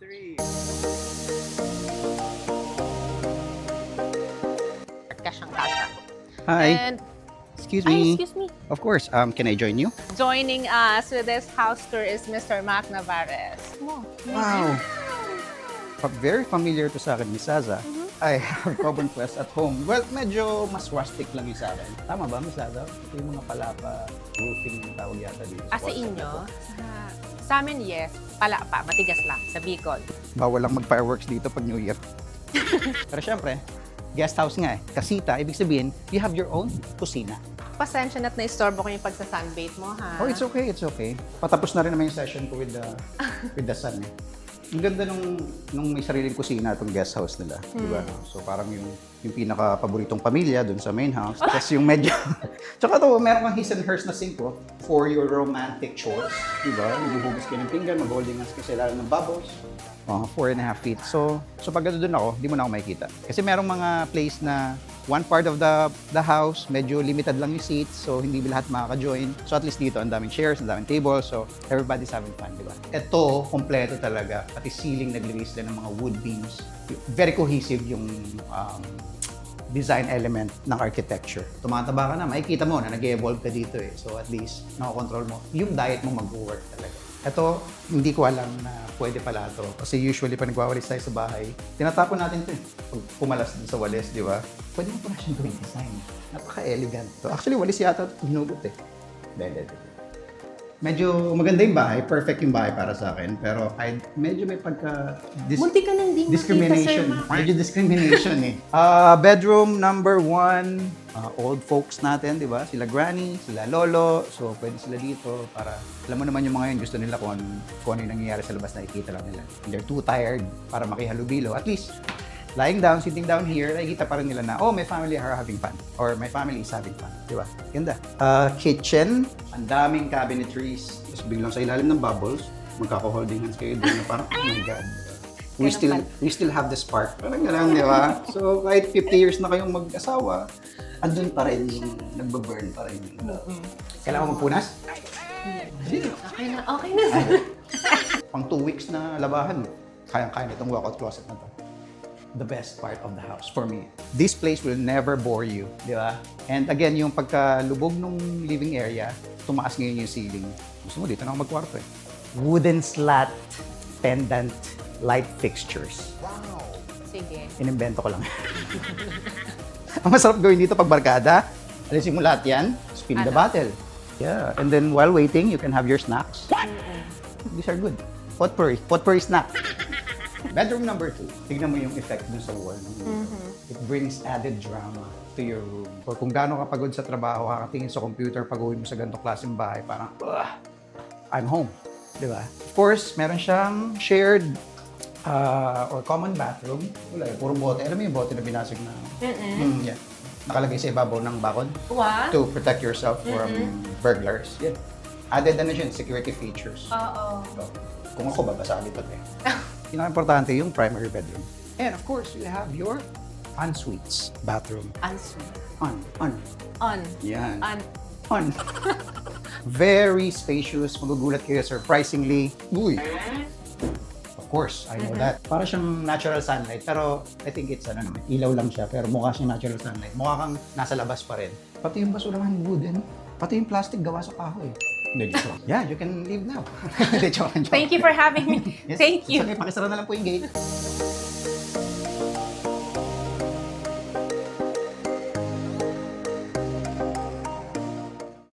3. Kasyang-kasya. Hi. And, Excuse ay, me. excuse me. Of course. Can I join you? Joining us with this house tour is Mr. Mac Navarez. Wow. Very familiar to sa akin, Miss Zaza. I have Carbon Quest at home. Well, medyo mas rustic lang yung sa akin. Tama ba, Miss Zaza? Ito yung mga palapa roofing yung tawag yata dito. Sa concept inyo? na to. Sa amin, yes. Pala pa, matigas lang. Sa Bicol. Bawal lang mag-fireworks dito pag New Year. Pero syempre, guest house nga eh. Kasita, ibig sabihin, you have your own kusina. Pasensya na't na-istorbo ko yung pagsa-sunbait mo, ha? Oh, it's okay, it's okay. Patapos na rin naman yung session ko with the sun eh. Ang ganda nung may sariling kusina itong guest house nila, di ba? So parang yung pinaka-paboritong pamilya dun sa main house. Tapos yung medyo... Tsaka to, meron kang his and hers na sink ko for your romantic chores, di ba? Maghuhugas kayo ng pinggan, mag-holding hands kasi lalo ng bubbles. 4.5 feet. So pag doon ako, di mo na ako makikita. Kasi merong mga place na one part of the house, medyo limited lang yung seats, so hindi lahat makaka-join. So at least dito, ang daming chairs, ang daming tables, so everybody's having fun, di ba? Ito, kompleto talaga. Pati ceiling, naglagay sila ng mga wood beams. Very cohesive yung design element ng architecture. Tumataba ka na, makikita mo na nag-evolve ka dito eh. So at least, nakakontrol mo. Yung diet mo mag-work talaga. Ito, hindi ko alam na pwede pala ito. Kasi usually, pag nagwawalis tayo sa bahay, tinatapon natin ito eh. Pag pumalas din sa walis, di ba? Pwede mo pala siyang gawing design. Napaka-elegant. So, actually, walis yata hinugot eh. Hindi. Medyo maganda yung bahay. Perfect yung bahay para sa akin. Pero medyo may pagka... Munti ka nang di discrimination. makita, Sir Mac. Medyo discrimination eh. Bedroom number 1. Old folks natin, di ba? Sila granny, sila lolo. So, pwede sila dito para... Alam mo naman yung mga yun, gusto nila kung ano yung nangyayari sa labas, nakikita lang nila. And they're too tired para makihalubilo. At least, lying down, sitting down here, nakikita pa rin nila na, oh, my family are having fun. Or my family is having fun. Di ba? Ganda. Kitchen, ang daming cabinetries. Tapos biglang sa ilalim ng bubbles, magkaka-holding hands kayo doon na parang, oh my God. We still have the spark. Parang gano'n, di ba? So, kahit 50 years na kayong mag-asawa, andun pa rin yung nagbaburn pa rin yung love. Kailangan mo magpunas? Okay na. Pang 2 weeks na labahan, kayang-kaya nitong walkout closet na to. The best part of the house for me. This place will never bore you, di ba? And again, yung pagkalubog ng living area, tumaas ngayon yung ceiling. Gusto mo, dito na ako magkwarto eh. Wooden slat, pendant, light fixtures. Sige. Inimbento ko lang. Ang masarap gawin dito pag barkada, alisin mo lahat yan, spin the bottle. Yeah, and then while waiting, you can have your snacks. These are good. Potpourri snack. Bedroom number 2. Tignan mo yung effect dun sa wall. It brings added drama to your room. Or kung gaano ka pagod sa trabaho, kakatingin sa computer, pag-uwi mo sa ganitong klaseng bahay, parang, I'm home. Di ba? Of course, meron siyang shared or common bathroom. Wala, puro bote. Alam mo yung bote na binasag na? Yeah. Nakalagay sa ibabaw ng bakod. What? To protect yourself from burglars. Yeah. Added na siya, security features. Oo. So, kung ako, babasa ka dito eh. Pinaka-importante yung primary bedroom. And of course, you have your en-suites bathroom. Unsweet. On. Yan. On. Very spacious. Magugulat kayo, surprisingly. Uy! Of course, I know that. Para siyang natural sunlight, pero I think it's ilaw lang siya, pero mukha siyang natural sunlight. Mukha kang nasa labas pa rin. Pati yung basurahan wooden, pati yung plastic gawa sa kahoy. Hindi, joke. Yeah, you can leave now. Hindi, joke. Thank you for having me. Yes. Thank you. Sige, pakisara na lang po yung gate.